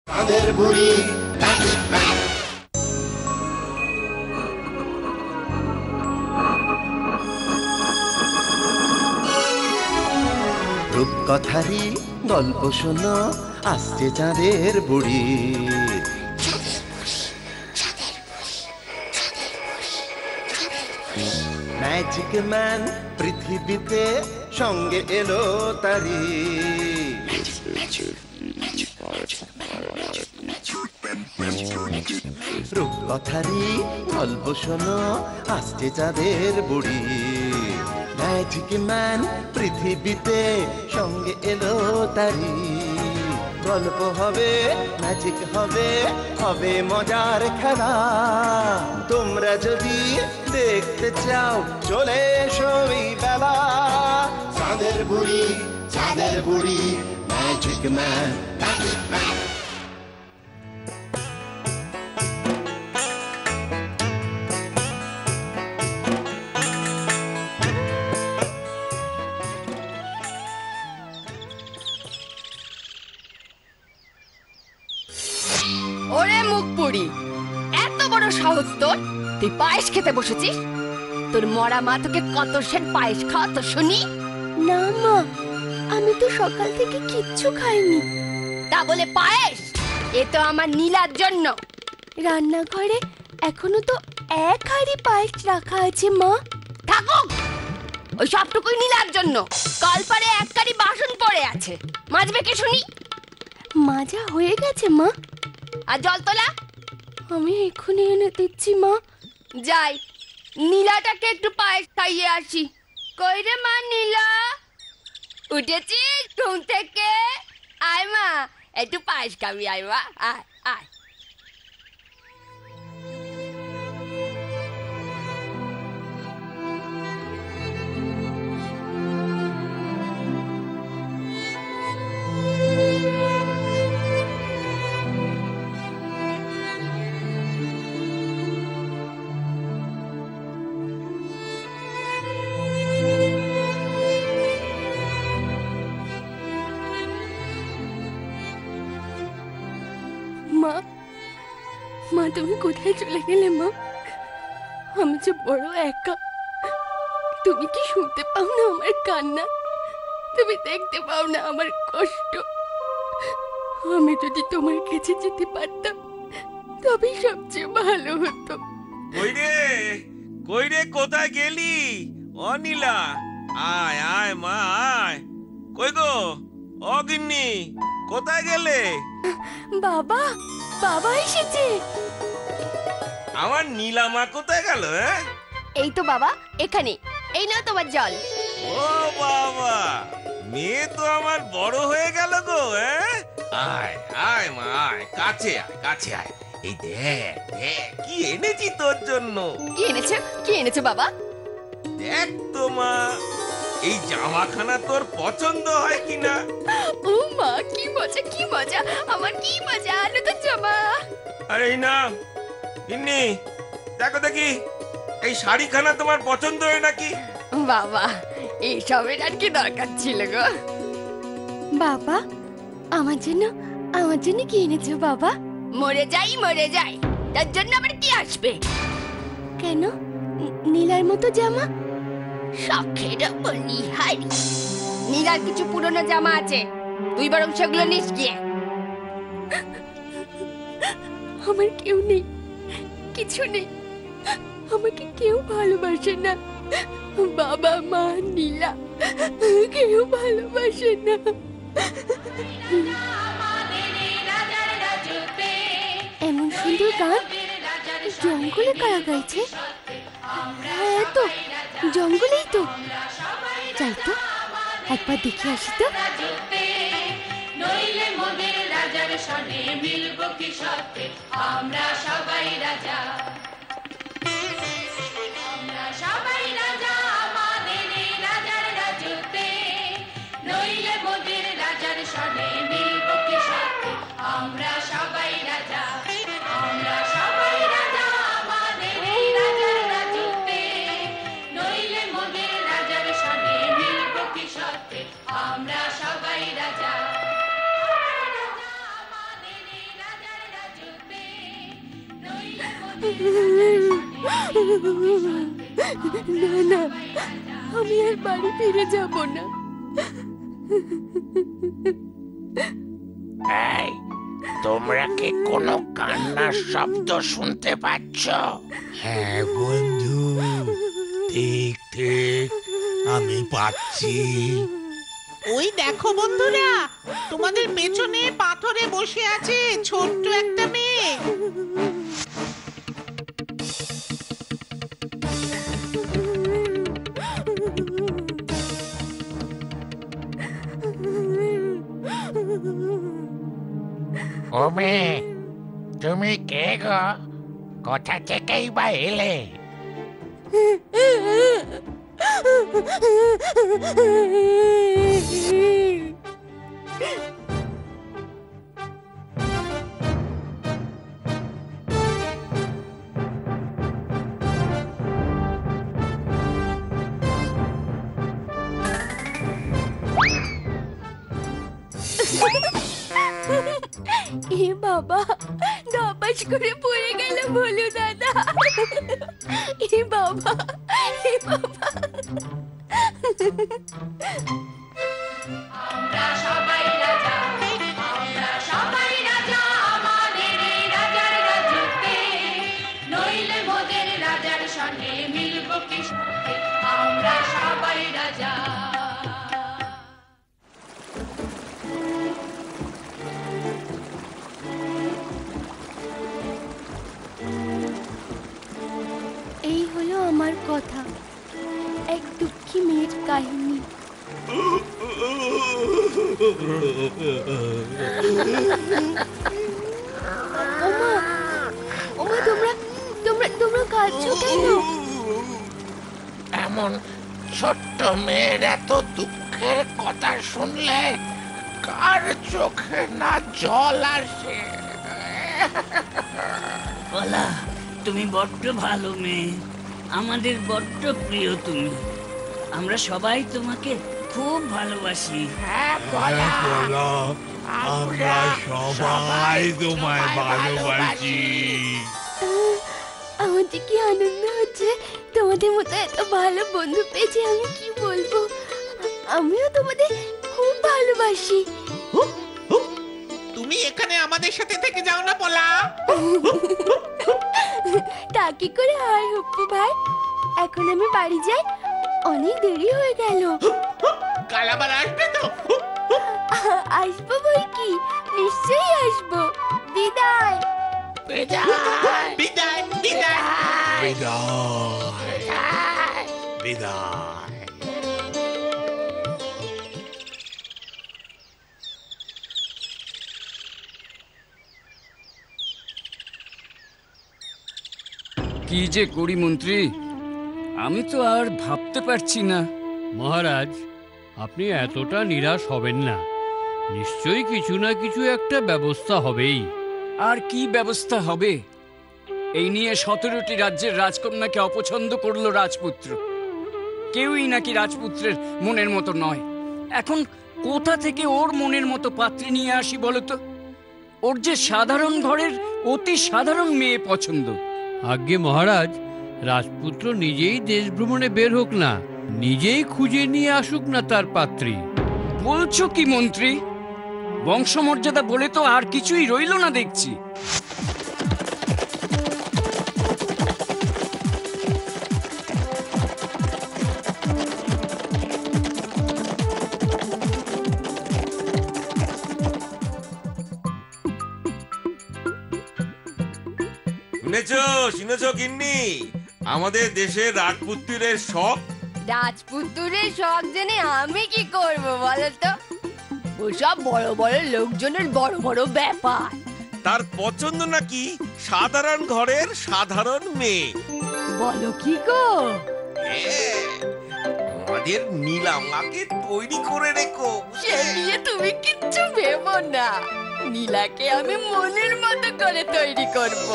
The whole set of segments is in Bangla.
চাঁদের বুড়ি রূপকথারই গল্প শোনো, আসছে চাঁদের বুড়ি। ম্যাজিক ম্যান পৃথিবীতে সঙ্গে এলো তারি। রূপকথারই গল্প শোনো, আসছে চাঁদের বুড়ি। ম্যাজিক ম্যান পৃথিবীতে সঙ্গে এলো তারি। গল্প হবে, ম্যাজিক হবে, হবে মজার খেলা। তোমরা যদি দেখতে চাও চলে এসো এই বেলা। চাঁদের বুড়ি, চাঁদের বুড়ি, ম্যাজিক ম্যান, ম্যাজিক ম্যান। ওরে মুখপুরি, এত বড় সাহস তোর! তুই পায়েস খেতে বসেছিস? তোর মরা মা তোকে কত সেন পায়েস খাওয়াতো শুনি? না মা, আমি তো সকাল থেকে কিচ্ছু খাইনি। তা বলে পায়েস? এ তো আমার নীলার জন্য। রান্নাঘরে এখনো তো এক হাঁড়ি পায়েস রাখা আছে মা। থাকুক, ওই সবটুকুই নীলার জন্য। কলপারে এক কারি বাসন পড়ে আছে, মাজবে কে শুনি? মাজা হয়ে গেছে মা। আর জল তোলা? আমি এক্ষুনি এনে দিচ্ছি মা। যাই, নীলাটাকে একটু পায়েস খাইয়ে আসি। কই রে মা নীলা, উঠেছিস ঘুম থেকে? আয় মা, একটু পায়েস খাবি, আয় মা, আয় আয়। মা, মা তুমি কোথায় চলে গেলে মা? আমি যে বড় একা। তুমি কি শুনতে পাও না আমার কান্না? তুমি দেখতে পাও না আমার কষ্ট? আমি যদি তোমার কাছে যেতে পারতাম তবে সবচেয়ে ভালো হতো। কই রে, কোথায় গেলি? অনিলা, আয় আয় মা আয়। কই গো অগিন্নি, কোথায় গেলে? বাবা, বাবা এসেছে। আমার নীলা মা কোথায় গেল? এই তো বাবা এখানে, এই নাও তোমার জল। ও বাবা, মেয়ে তো আমার বড় হয়ে গেল গো। আয় আয় মা আয়, কাছে আয়, কাছে আয়। এই দেখ দেখ কি এনেছি তোর জন্য। কি এনেছো, কি এনেছো বাবা? দেখ তো মা, এই জামাখানা তোর পছন্দ হয় কিনা। ও মা, কি মজা, কি মজা, আমার কি মজা, আলো তো জামা। আরে না ইন্নি, দেখো দেখি এই শাড়িখানা তোমার পছন্দ হয় নাকি? বাবা, এইসবের আর কি দরকার ছিল গো? বাবা, আমার জন্য কি এনেছো বাবা? মরে যাই, তার জন্য আবার কি আসবে? কেন, নীলার মতো জামা? শখের বলিহারি। নীলার কিছু পুরনো জামা আছে, তুই বরং সেগুলো নিস গিয়ে। আমার কেউ নেই, কিছু নেই, আমাকে কেউ ভালোবাসে না। বাবা মা নীলা কেউ ভালোবাসে না। এমন সুন্দর গান জঙ্গলে কারা গাইছে? হ্যাঁ তো, জঙ্গলেই তো। যাই তো, একবার দেখে আসি তো। নইলে মোদের রাজার সনে মিলব কি সত্যি, আমরা সবাই রাজা, আমরা সবাই রাজা আমাদের এই রাজার রাজত্বে। নইলে মোদের রাজার সনে মিলব কি সত্যি, আমরা সবাই রাজা, আমরা সবাই রাজা আমাদের এই রাজার রাজত্বে। নইলে মোদের রাজার সনে মিলব কি সত্যি, আমরা সবাই রাজা। না না, আমি আর বাড়ি ফিরে যাব না। এই, তোমরা কি কোনো কান্নার শব্দ শুনতে পাচ্ছ? হ্যাঁ বন্ধু, ঠিক ঠিক আমি পাচ্ছি। ওই দেখো বন্ধুরা, তোমাদের পেছনে পাথরে বসে আছে ছোট্ট একটা মেয়ে। ও মেয়ে, তুমি কে গো? কোথা থেকেই বা এলে? এ বাবা, ধপাস করে পড়ে গেল ভোলু দাদা। এ বাবা, এ বাবা। আমরা সবাই রাজা, আমরা সবাই রাজা, আমাদের এই রাজার রাজত্বে, নইলে মোদের রাজার সঙ্গে মিলব কি সুখে, আমরা সবাই রাজা। এই হলো আমার কথা, এক দুঃখী মেয়ের কাহিনী। ওমা, ওমা, তোমরা তোমরা তোমরা কাঁদছো কেন? এমন ছোট্ট মেয়ের এত দুঃখের কথা শুনলে কার চোখে না জল আসে? বলা, তুমি বড্ড ভালো মেয়ে, আমাদের বড্ড প্রিয় তুমি। আমরা সবাই তোমাকে খুব ভালোবাসি। হ্যাঁ, বলা, বলা, আমরা সবাই তোমায় ভালোবাসি। আমার যে কি আনন্দ হচ্ছে, তোমাদের মতো এত ভালো বন্ধু পেয়েছি, আমি কি বলবো। আমিও তোমাদের খুব ভালোবাসি। তুমি এখানে আমাদের সাথে থেকে যাও না বলা। তা কি করে হয় হুপ্পু ভাই, এখন আমি বাড়ি যাই, অনেক দেরি হয়ে গেল। কাল আবার আসবে তো? আসবো বই কি, নিশ্চয়ই আসবো। বিদায়। বিদায়, বিদায় বিদায়। বিদায় বিদায়। কি যে করি মন্ত্রী, আমি তো আর ভাবতে পারছি না। মহারাজ, আপনি এতটা নিরাশ হবেন না, নিশ্চয়ই কিছু না কিছু একটা ব্যবস্থা হবেই। আর কি ব্যবস্থা হবে? এই নিয়ে 17টি রাজ্যের রাজকন্যাকে অপছন্দ করলো রাজপুত্র। কেউই নাকি রাজপুত্রের মনের মতো নয়। এখন কোথা থেকে ওর মনের মতো পাত্রী নিয়ে আসি বলতো? ওর যে সাধারণ ঘরের অতি সাধারণ মেয়ে পছন্দ। আজ্ঞে মহারাজ, রাজপুত্র নিজেই দেশ ভ্রমণে বের হোক না, নিজেই খুঁজে নিয়ে আসুক না তার পাত্রী। বলছো কি মন্ত্রী? বংশমর্যাদা বলে তো আর কিছুই রইল না দেখছি। শুনেছো গিন্নি, আমাদের দেশের রাজপুত্রের শখ। রাজপুত্রের শখ জেনে আমি কি করব বলো তো? ওসব বড় বড় লোকজনের বড় বড় ব্যাপার। তার পছন্দ নাকি সাধারণ ঘরের সাধারণ মেয়ে। বলো কি গো? আমাদের নীলামাকে তৈরি করে রেখো। সে নিয়ে তুমি কিচ্ছু ভেবো না, নীলাকে আমি মনের মতো করে তৈরি করব।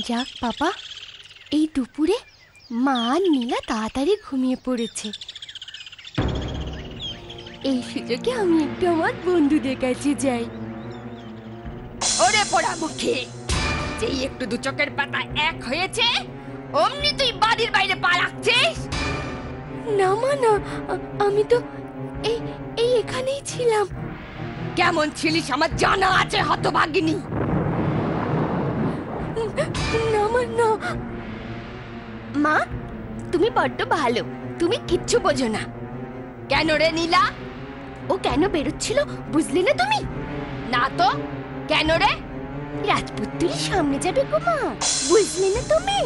যাক বাবা, এই দুপুরে মা আর নীলা তাড়াতাড়ি ঘুমিয়ে পড়েছে। এই সুযোগে আমি একটু আমার বন্ধুদের কাছে যাই। ওরে পোড়ামুখী, যেই একটু দু চোখের পাতা এক হয়েছে অমনি তুই বাড়ির বাইরে পা রাখছিস। না মা না, আমি তো এই এই এখানেই ছিলাম। কেমন ছিলিস আমার জানা আছে হতভাগিনী। না মা না। মা তুমি বড্ড ভালো, তুমি কিচ্ছু বোঝো না। কেন রে নীলা? ও কেন বেরোচ্ছিল বুঝলে না তুমি? না তো, কেন রে? রাজপুত্রের সামনে যাবে গো মা, বুঝলে না তুমি?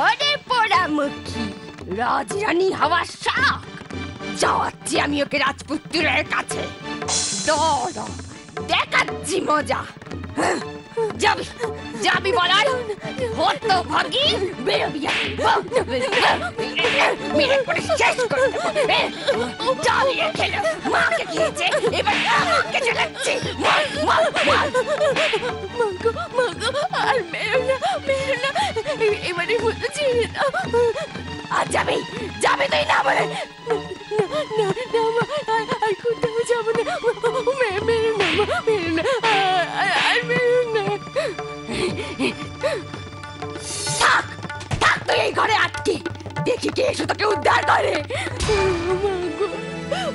ওরে পোড়ামুখী, রাজরানী হওয়ার শখ, যাচ্ছি আমি ওকে রাজপুত্রের কাছে। দাঁড়া, দেখাচ্ছি মজা। যাবি যাবি বলার হতভাগী, বেরোবি। মেরে করে শেষ করে জ্বালিয়ে খেলো, মাকে খেয়েছে, এবার আমাকে জ্বালাচ্ছে। আর মেরো না, মেরো না, এবারে মতো ছেড়ে দাও। আর যাবি যাবি তুই না বলে? না না মা, আর কোথাও যাবো না। মেরো না মা, মেরো না, আর মেরো না। থাক থাক তুই এই ঘরে আটকে, দেখি কে এসে তোকে উদ্ধার করে। মা গো,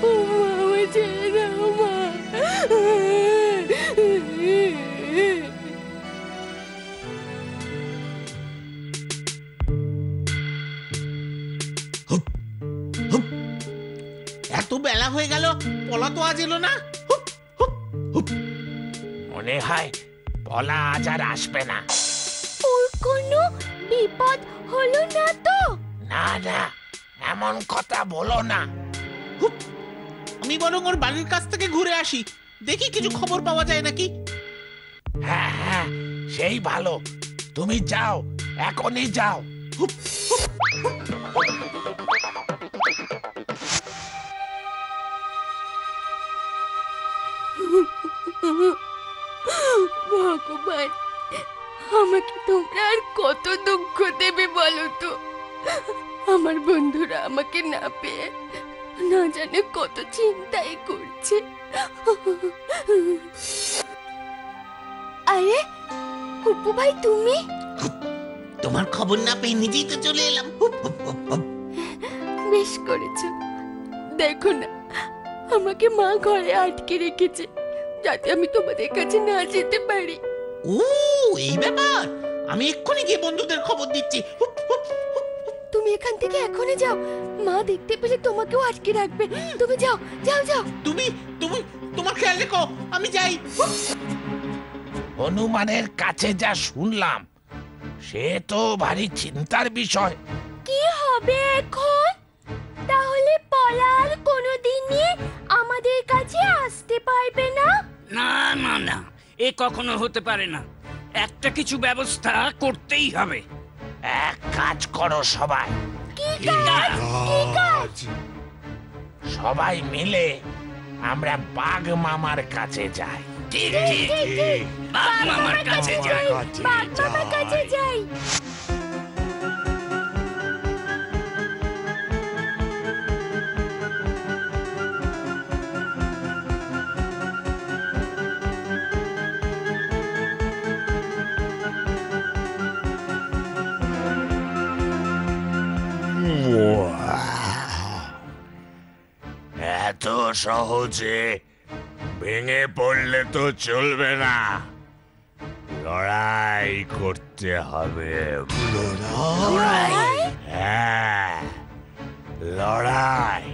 ও মা, আমায় ছেড়ে দাও মা। এত বেলা হয়ে গেল, পলা তো আজ এলো না। মনে হয় পলা আজ আর আসবে না। ওর কোনো বিপদ হলো না তো? না না, এমন কথা বলো না। আমি বরং ওর বাড়ির কাছ থেকে ঘুরে আসি, দেখি কিছু খবর পাওয়া যায় নাকি। হ্যাঁ হ্যাঁ, সেই ভালো। তুমি যাও, এখনই যাও। ভগবান, আমাকে তোমরা আর কত দুঃখ দেবে বলো তো? আমার বন্ধুরা আমাকে না পেয়ে না জানে কত চিন্তাই করছে। আরে হুপু ভাই, তুমি? তোমার খবর না পেয়ে নিজেই তো চলে এলাম। বেশ করেছো। দেখো না, আমাকে মা ঘরে আটকে রেখেছে যাতে আমি তোমাদের কাছে না যেতে পারি। ও এই ব্যাপার, আমি এক্ষুনি গিয়ে বন্ধুদের খবর দিচ্ছি। তুমি এখান থেকে এখনই যাও, মা দেখতে পেলে তোমাকেও আটকে রাখবে। তুমি যাও যাও যাও। তুমি তুমি তোমার খেয়াল রেখো, আমি যাই। হনুমানের কাছে যা শুনলাম সে তো ভারী চিন্তার বিষয়। কি হবে এখন? তাহলে পলাল কোনোদিনই আমাদের কাছে আসতে পারবে না? না না না, এ কখনো হতে পারে না। একটা কিছু ব্যবস্থা করতেই হবে। এক কাজ করো সবাই, কি কাজ? কি কাজ? সবাই মিলে আমরা বাঘ মামার কাছে যাই। ঠিক ঠিক, বাঘ মামার কাছে যাই। বাঘ মামার কাছে যাই। এত সহজে ভেঙে পড়লে তো চলবে না, লড়াই করতে হবে। হ্যাঁ, লড়াই।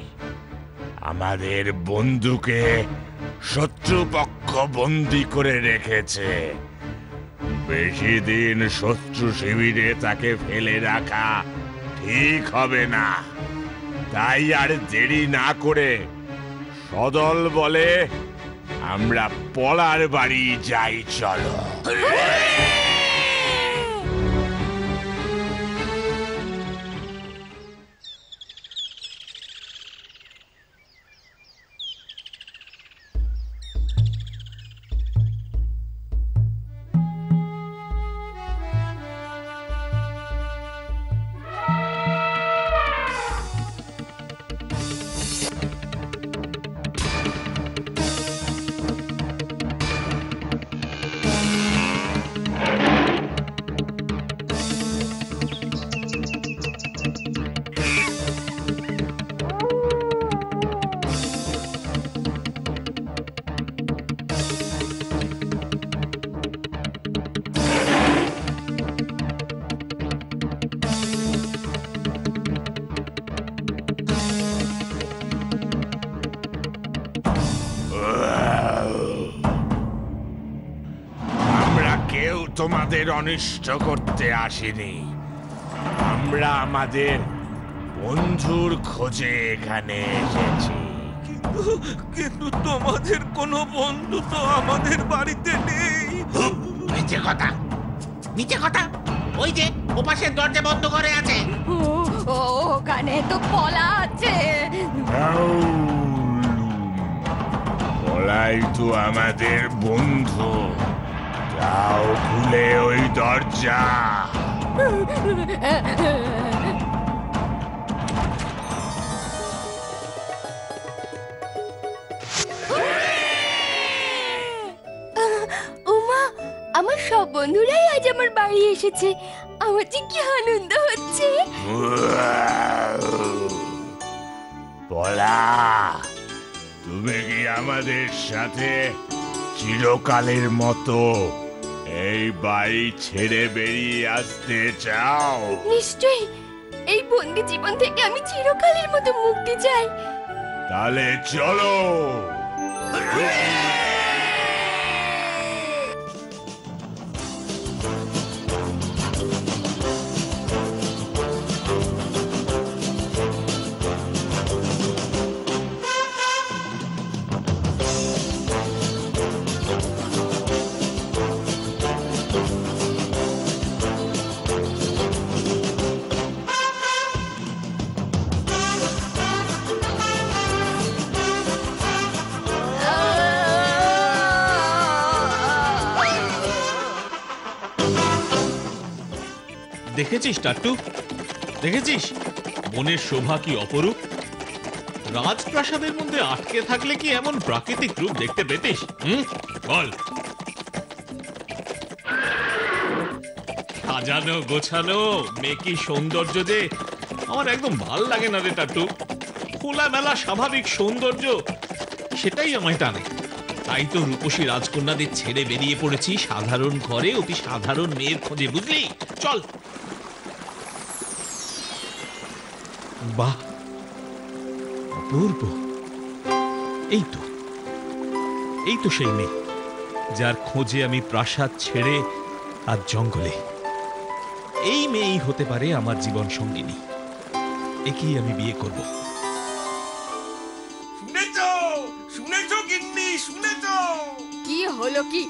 আমাদের বন্ধুকে শত্রুপক্ষ বন্দি করে রেখেছে। বেশি দিন শত্রু শিবিরে তাকে ফেলে রাখা ঠিক হবে না। তাই আর দেরি না করে সদল বলে আমরা পলার বাড়ি যাই, চলো। তোমাদের অনিষ্ট করতে আসিনি। আমরা আমাদের বন্ধুর খোঁজে এখানে এসেছি। কিন্তু তোমাদের কোনো বন্ধু তো আমাদের বাড়িতে নেই। মিথ্যে কথা, মিথ্যে কথা। ওই যে ওপাশের দরজা বন্ধ করে আছে। ওখানে তো পলা আছে। বলাই তো আমাদের বন্ধু। যাও খুলে ওই দরজা। উমা, আমার সব বন্ধুরাই আজ আমার বাড়ি এসেছে। আমার যে কি আনন্দ হচ্ছে। বলা, তুমি কি আমাদের সাথে চিরকালের মতো এই বাড়ি ছেড়ে বেরিয়ে আসতে চাও? নিশ্চয়ই, এই বন্দি জীবন থেকে আমি চিরকালের মতো মুক্তি চাই। তাহলে চলো। দেখেছিস টাট্টু, দেখেছিস বনের শোভা কি অপরূপ? রাজপ্রাসাদের মধ্যে আটকে থাকলে কি এমন প্রাকৃতিক রূপ দেখতে পেতিস? বল। সাজানো গোছানো মেকি সৌন্দর্য যে আমার একদম ভাল লাগে না রে টাট্টু। খোলামেলা স্বাভাবিক সৌন্দর্য, সেটাই আমায় টানে। তাই তো রূপসী রাজকন্যাদের ছেড়ে বেরিয়ে পড়েছি সাধারণ ঘরে অতি সাধারণ মেয়ের খোঁজে, বুঝলি? চল। বাহ, অপূর্ব। এই তো সেই মেয়ে যার খোঁজে আমি প্রাসাদ ছেড়ে আজ জঙ্গলে। এই মেয়েই হতে পারে আমার জীবন সঙ্গিনী। একেই আমি বিয়ে করব। শুনেছো গিন্নি, শুনেছো? কি হলো কি?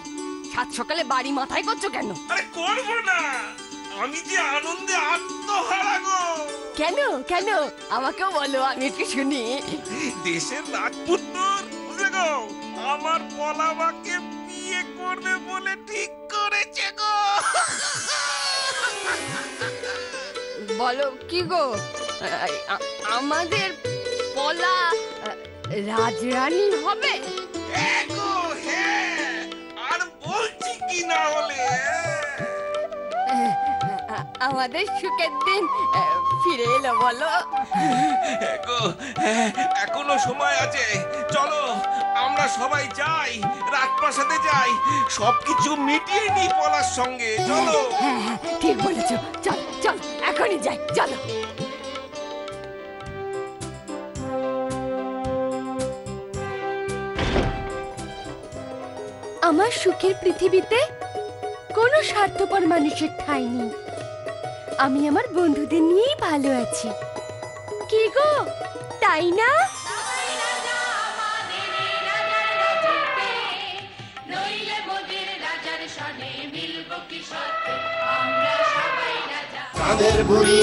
সাত সকালে বাড়ি মাথায় করছো কেন? আরে করবো না, আমি যে আনন্দে আত্মহারা গো। কেন কেন আমাকেও বলো, আমি একটু শুনি। দেশের রাজপুত্র বুঝলে গো, আমার পলামাকে বিয়ে করবে বলে ঠিক করেছে গো। বলো কি গো, আমাদের পলা রাজরানী হবে? আর বলছি কি না হলে আমাদের সুখের দিন ফিরে এলো বলো। এখনো সময় আছে, চলো আমরা সবাই যাই, রাজপ্রাসাদে যাই, সবকিছু মিটিয়ে নি পলার সঙ্গে। চলো। ঠিক বলেছো, চল চল এখনই যাই, চলো। আমার সুখের পৃথিবীতে কোনো স্বার্থপর মানুষের ঠাঁই নেই। আমি আমার বন্ধুদের নিয়েই ভালো আছি। কি গো, তাই না? চাঁদের বুড়ি